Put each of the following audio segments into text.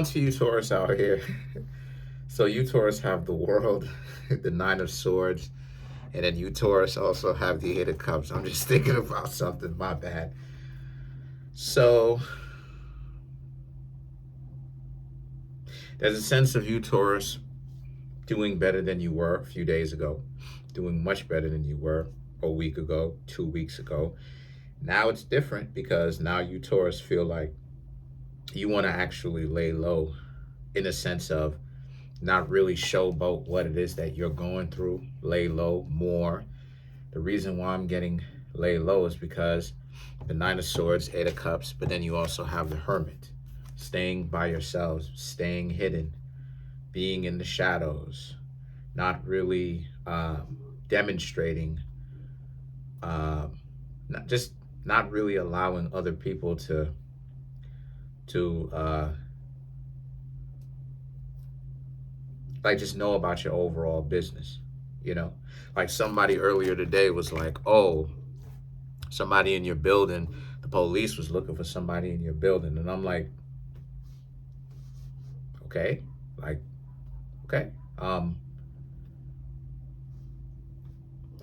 To you Taurus out here. So you Taurus have the world, the Nine of Swords, and then you Taurus also have the Eight of Cups. I'm just thinking about something, my bad. So there's a sense of you Taurus doing better than you were a few days ago, doing much better than you were a week ago, 2 weeks ago. Now it's different because now you Taurus feel like you want to actually lay low in a sense of not really showboat what it is that you're going through, lay low more. The reason why I'm getting lay low is because the Nine of Swords, Eight of Cups, but then you also have the Hermit, staying by yourselves, staying hidden, being in the shadows, not really demonstrating, not just not really allowing other people to like just know about your overall business. You know, like somebody earlier today was like, "Oh, somebody in your building, the police was looking for somebody in your building," and I'm like, "Okay, like, okay, um,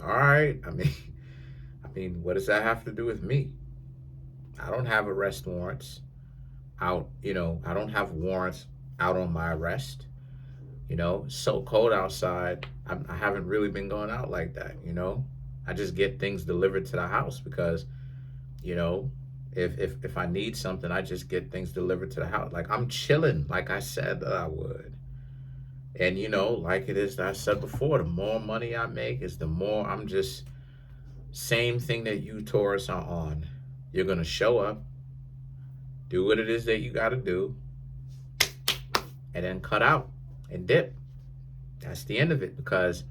all right." I mean, what does that have to do with me? I don't have arrest warrants out. I don't have warrants out on my arrest. It's so cold outside. I haven't really been going out like that. I just get things delivered to the house because, you know, if I need something, I just get things delivered to the house. Like I'm chilling, like I said that I would. And like it is that I said before, the more money I make is the more I'm just same thing that you Taurus are on. You're gonna show up, do what it is that you gotta do, and then cut out and dip. That's the end of it because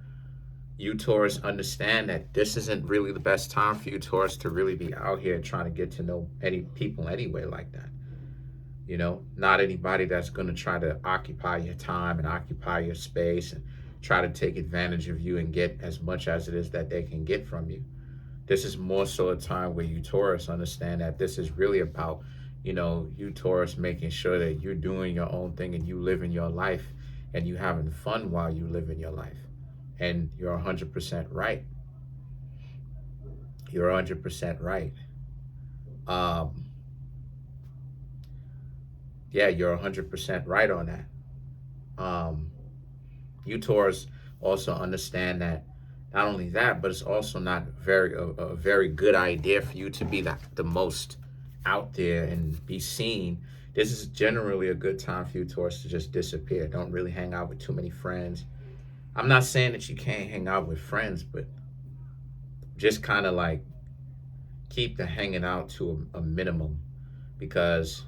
you Taurus understand that this isn't really the best time for you Taurus to really be out here trying to get to know any people anyway like that. Not anybody that's going to try to occupy your time and occupy your space and try to take advantage of you and get as much as it is that they can get from you. This is more so a time where you Taurus understand that this is really about, you Taurus making sure that you're doing your own thing and you living your life and you having fun while you live in your life. And you're 100% right. You're 100% right. Um, yeah, you're 100% right on that. You Taurus also understand that not only that, but it's also not a very good idea for you to be the most out there and be seen. This is generally a good time for you Taurus to just disappear. Don't really hang out with too many friends. I'm not saying that you can't hang out with friends, but just kind of like keep the hanging out to a minimum because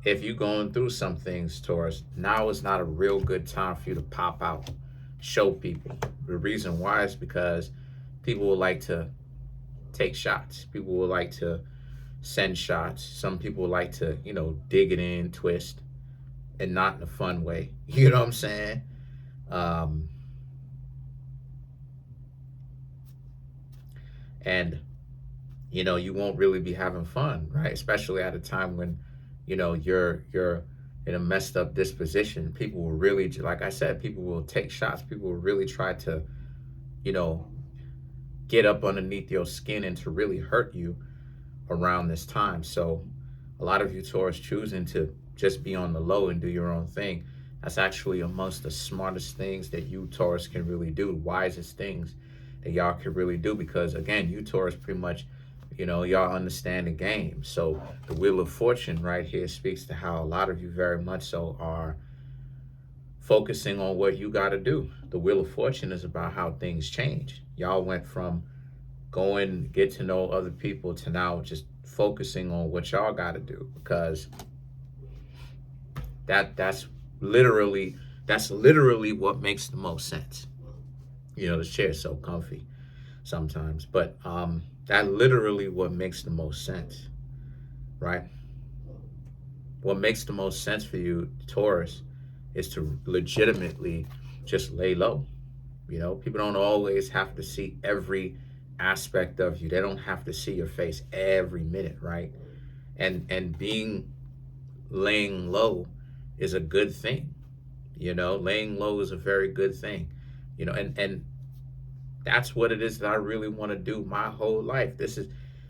if you're going through some things, Taurus, now is not a real good time for you to pop out, show people. The reason why is because people would like to take shots. People would like to send shots. Some people would like to, dig it in, twist, and not in a fun way. You know what I'm saying? Um, and you won't really be having fun, right? Especially at a time when, you're in a messed up disposition. People will really, like I said, people will take shots. People will really try to, you know, get up underneath your skin and to really hurt you around this time. So a lot of you Taurus choosing to just be on the low and do your own thing. That's actually amongst the smartest things that you Taurus can really do, wisest things that y'all can really do, because again, you Taurus pretty much, y'all understand the game. So the Wheel of Fortune right here speaks to how a lot of you very much so are focusing on what you got to do. The Wheel of Fortune is about how things change. Y'all went from going get to know other people to now just focusing on what y'all got to do, because that's literally what makes the most sense. This chair is so comfy sometimes, but that literally what makes the most sense, right? What makes the most sense for you Taurus is to legitimately just lay low. People don't always have to see every aspect of you. They don't have to see your face every minute, right? And being laying low is a good thing. Laying low is a very good thing. And that's what it is that I really want to do my whole life. This is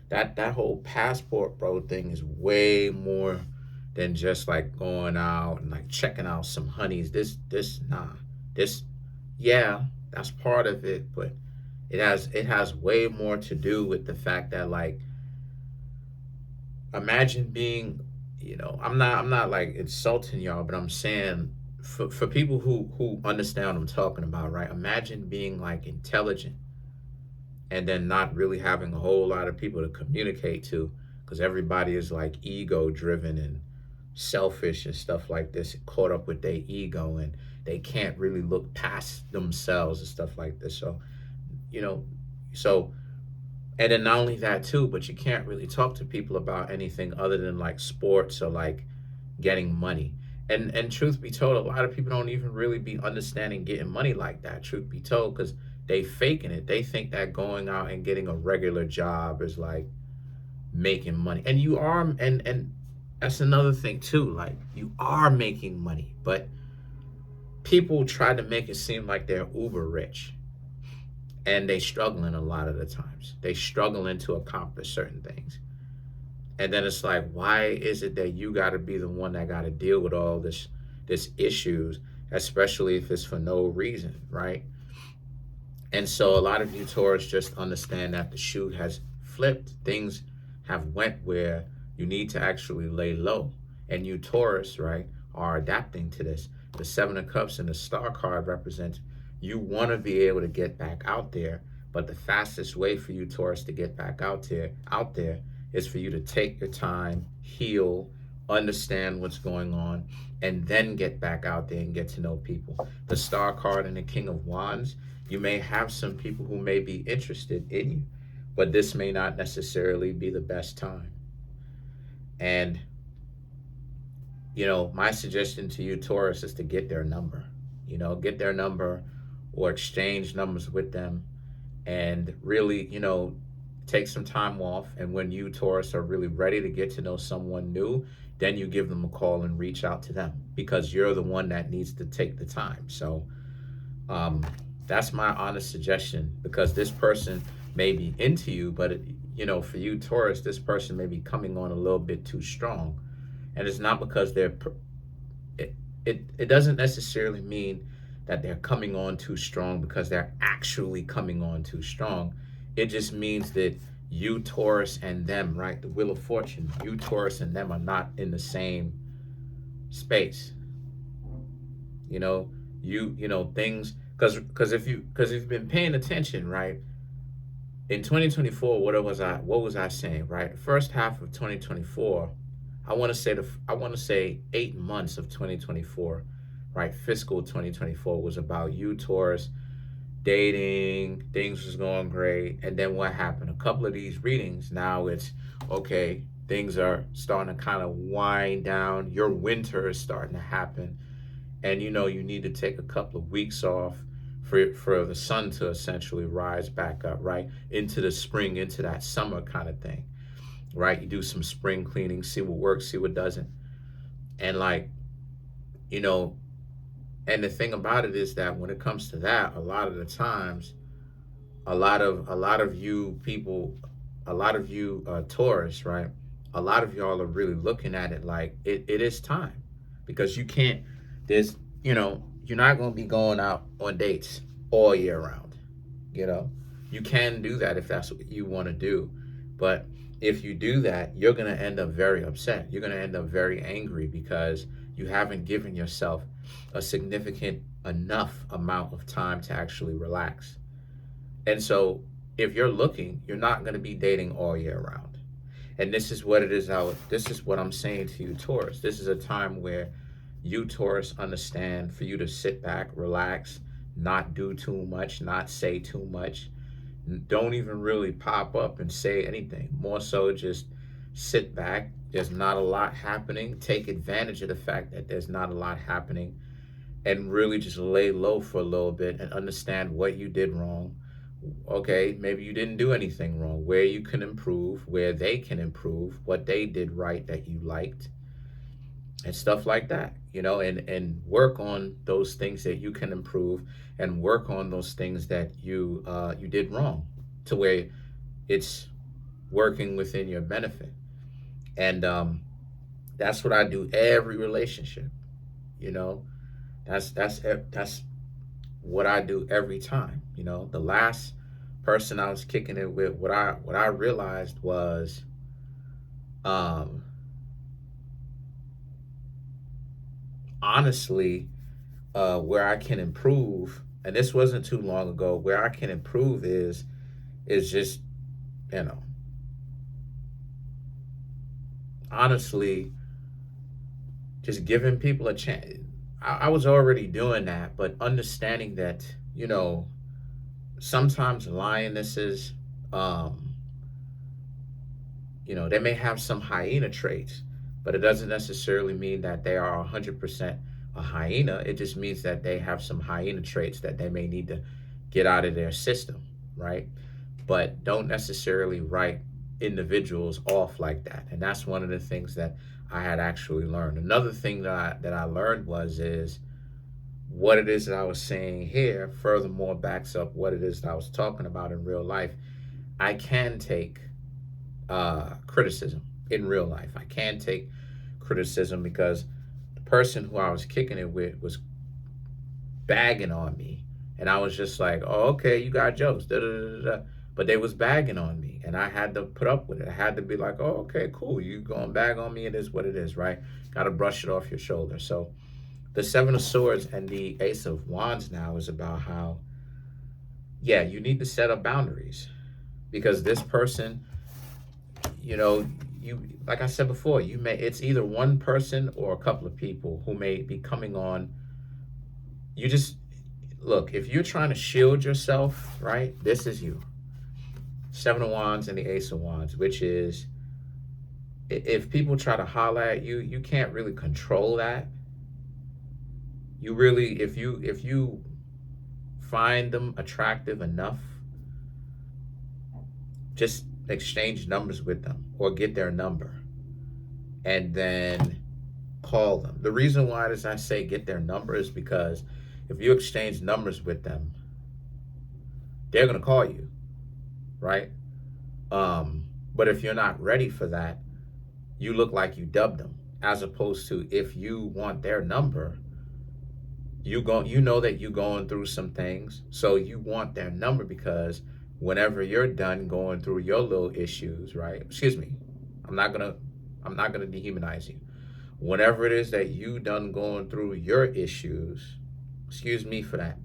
that whole passport, bro, thing is way more than just like going out and like checking out some honeys. This nah. This yeah, that's part of it, but it has way more to do with the fact that, like, imagine being, I'm not like insulting y'all, but I'm saying for people who understand what I'm talking about, right? Imagine being like intelligent and then not really having a whole lot of people to communicate to, because everybody is like ego driven and selfish and stuff like this, caught up with their ego, and they can't really look past themselves and stuff like this. So, you know, so and then not only that too, but you can't really talk to people about anything other than like sports or like getting money. And truth be told, a lot of people don't even really be understanding getting money like that. Truth be told, because they faking it. They think that going out and getting a regular job is like making money, and you are, and that's another thing too. Like, you are making money, but people try to make it seem like they're uber rich, and they struggling a lot of the times. They struggling to accomplish certain things. And then it's like, why is it that you got to be the one that got to deal with all this issues, especially if it's for no reason, right? And so a lot of you Taurus just understand that the shoe has flipped. Things have went where you need to actually lay low. And you Taurus, right, are adapting to this. The Seven of Cups and the Star card represents you want to be able to get back out there, but the fastest way for you Taurus to get back out there is for you to take your time, heal, understand what's going on, and then get back out there and get to know people. The Star card and the King of Wands, you may have some people who may be interested in you, but this may not necessarily be the best time. And, my suggestion to you, Taurus, is to get their number. Get their number or exchange numbers with them, and really, take some time off. And when you Taurus are really ready to get to know someone new, then you give them a call and reach out to them, because you're the one that needs to take the time. So that's my honest suggestion, because this person may be into you, but for you Taurus, this person may be coming on a little bit too strong. And it's not because it doesn't necessarily mean that they're coming on too strong because they're actually coming on too strong. It just means that you Taurus and them, right, the Wheel of Fortune, you Taurus and them are not in the same space. Things, because if you've been paying attention, right, in 2024, what was I saying, right? First half of 2024, I want to say 8 months of 2024, right? Fiscal 2024 was about you Taurus dating, things was going great. And then what happened? A couple of these readings, now it's okay, things are starting to kind of wind down. Your winter is starting to happen. And you need to take a couple of weeks off for the sun to essentially rise back up, right? Into the spring, into that summer kind of thing, right? You do some spring cleaning, see what works, see what doesn't. And like, and the thing about it is that when it comes to that, a lot of the times, a lot of you people, a lot of you Taurus, right? A lot of y'all are really looking at it like it is time, because you can't. There's, you're not going to be going out on dates all year round. You can do that if that's what you want to do, but if you do that, you're going to end up very upset. You're going to end up very angry, because you haven't given yourself a significant enough amount of time to actually relax. And so if you're looking, you're not going to be dating all year round. And this is what it is this is what I'm saying to you Taurus. This is a time where you Taurus understand, for you to sit back, relax, not do too much, not say too much. Don't even really pop up and say anything. More so just sit back. There's not a lot happening. Take advantage of the fact that there's not a lot happening, and really just lay low for a little bit and understand what you did wrong. Okay, maybe you didn't do anything wrong. Where you can improve, where they can improve, what they did right that you liked, and stuff like that. and work on those things that you can improve, and work on those things that you did wrong, to where it's working within your benefit. And that's what I do every relationship. You know, that's what I do every time. The last person I was kicking it with, what I realized was, um, honestly, where I can improve, and this wasn't too long ago. Where I can improve is just, you know, honestly, just giving people a chance. I was already doing that, but understanding that, sometimes lionesses, um, they may have some hyena traits, but it doesn't necessarily mean that they are 100% a hyena. It just means that they have some hyena traits that they may need to get out of their system, right? But don't necessarily write individuals off like that. And that's one of the things that I had actually learned. Another thing that I learned is what it is that I was saying here, furthermore backs up what it is that I was talking about in real life. I can take criticism in real life. I can take criticism because the person who I was kicking it with was bagging on me, and I was just like, "Oh, okay, you got jokes." Da, da, da, da. But they was bagging on me, and I had to put up with it. I had to be like, "Oh, okay, cool. You going to bag on me? It is what it is, right? Got to brush it off your shoulder." So the Seven of Swords and the Ace of Wands now is about how, yeah, you need to set up boundaries, because this person, you know, you, like I said before, it's either one person or a couple of people who may be coming on. You just look, if you're trying to shield yourself, right? This is you. Seven of Wands and the Ace of Wands, which is, if people try to holler at you, you can't really control that. You really, if you find them attractive enough, just exchange numbers with them or get their number and then call them. The reason why does I say get their number is because if you exchange numbers with them, they're going to call you, right? But if you're not ready for that, you look like you dubbed them. As opposed to, if you want their number, you know that you're going through some things, so you want their number, because whenever you're done going through your little issues, right? Excuse me, I'm not gonna dehumanize you. Whenever it is that you done going through your issues, excuse me for that,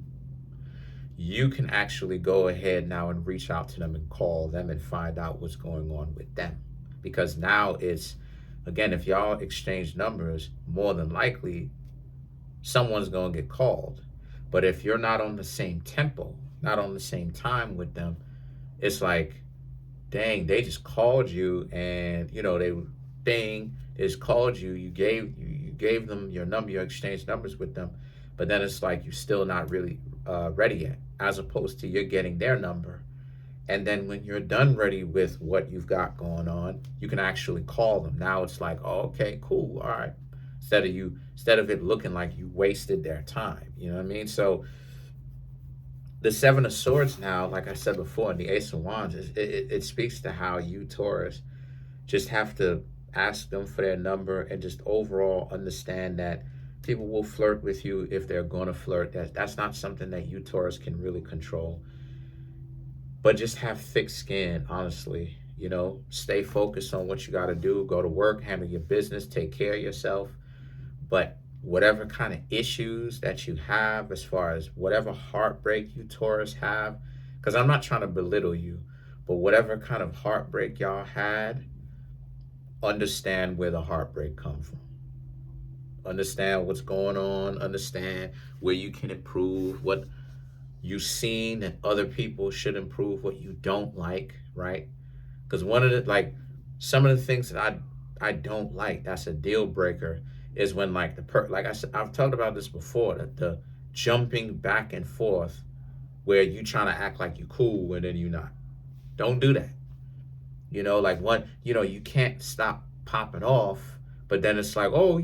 you can actually go ahead now and reach out to them and call them and find out what's going on with them. Because now it's, again, if y'all exchange numbers, more than likely someone's going to get called. But if you're not on the same tempo, not on the same time with them, it's like, dang, they just called you, and they just called you. You gave them your number. You exchanged numbers with them, but then it's like you're still not really ready yet. As opposed to, you're getting their number, and then when you're done ready with what you've got going on, you can actually call them. Now it's like, oh, okay, cool, all right. Instead of it looking like you wasted their time. You know what I mean? So the Seven of Swords now, like I said before, and the Ace of Wands, it speaks to how you, Taurus, just have to ask them for their number, and just overall understand that people will flirt with you if they're going to flirt. That's not something that you, Taurus, can really control. But just have thick skin, honestly. Stay focused on what you got to do. Go to work, handle your business, take care of yourself. But whatever kind of issues that you have, as far as whatever heartbreak you, Taurus, have, because I'm not trying to belittle you, but whatever kind of heartbreak y'all had, understand where the heartbreak comes from. Understand what's going on. Understand where you can improve, what you've seen that other people should improve, what you don't like, right? Because some of the things that I don't like, that's a deal breaker, is when, like, like I said, I've talked about this before, that the jumping back and forth, where you trying to act like you cool and then you not. Don't do that. Like, you can't stop popping off, but then it's like, oh,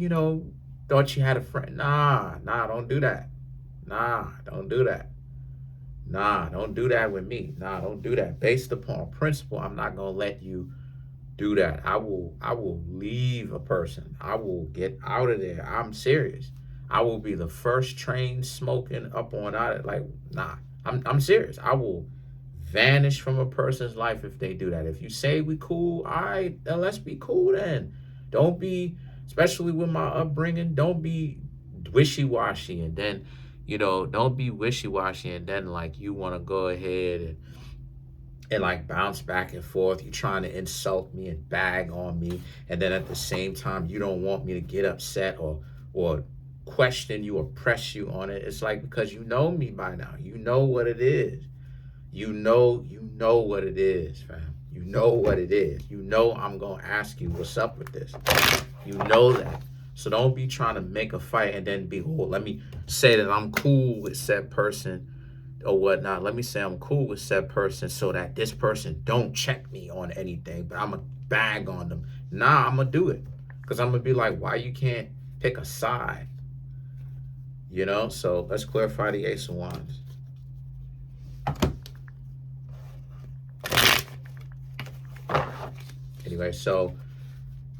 thought you had a friend. Nah, don't do that. Nah, don't do that. Nah, don't do that with me. Nah, don't do that. Based upon principle, I'm not gonna let you do that. I will leave a person. I will get out of there. I'm serious. I will be the first train smoking up on out of like nah. I'm serious. I will vanish from a person's life if they do that. If you say we cool, all right, then let's be cool then. Don't be, especially with my upbringing, don't be wishy-washy and then, don't be wishy-washy and then like you want to go ahead and like bounce back and forth. You're trying to insult me and bag on me, and then at the same time you don't want me to get upset or question you or press you on it. It's like because you know me by now. You know what it is. You know what it is, fam. You know what it is. You know I'm gonna ask you what's up with this. You know that. So don't be trying to make a fight and then be, oh, let me say that I'm cool with said person or whatnot. Let me say I'm cool with said person so that this person don't check me on anything, but I'm gonna bag on them. Nah, I'm gonna do it. Because I'm gonna be like, why you can't pick a side? So let's clarify the Ace of Wands.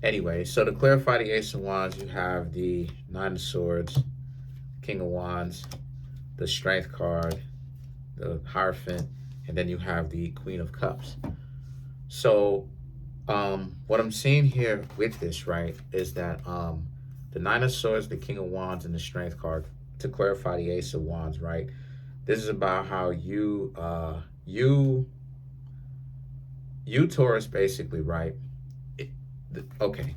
Anyway, so to clarify the Ace of Wands, you have the Nine of Swords, King of Wands, the Strength card, the Hierophant, and then you have the Queen of Cups. So what I'm seeing here with this, right, is that the Nine of Swords, the King of Wands, and the Strength card, to clarify the Ace of Wands, right, this is about how you Taurus, basically, right? Okay.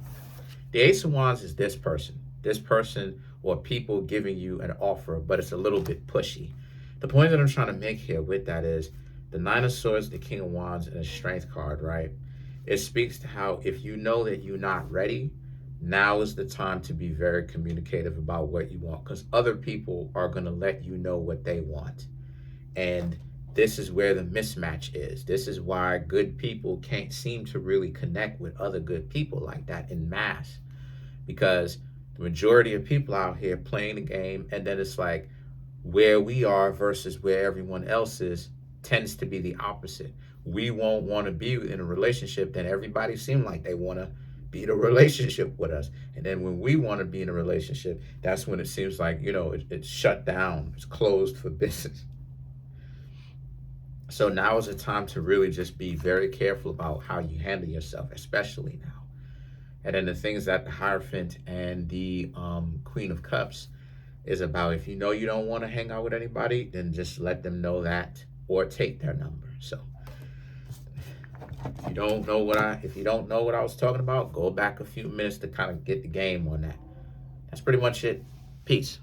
The Ace of Wands is this person or people giving you an offer, but it's a little bit pushy. The point that I'm trying to make here with that is the Nine of Swords, the King of Wands, and the Strength card, right? It speaks to how if you know that you're not ready, now is the time to be very communicative about what you want, because other people are going to let you know what they want. And this is where the mismatch is. This is why good people can't seem to really connect with other good people like that in mass, because the majority of people out here playing the game, and then it's like where we are versus where everyone else is tends to be the opposite. We won't want to be in a relationship, then everybody seems like they want to be in a relationship with us. And then when we want to be in a relationship, that's when it seems like, it's shut down, it's closed for business. So now is the time to really just be very careful about how you handle yourself, especially now. And then the things that the Hierophant and the Queen of Cups is about, if you know you don't want to hang out with anybody, then just let them know that or take their number. So if you don't know what I was talking about, go back a few minutes to kind of get the game on that. That's pretty much it. Peace.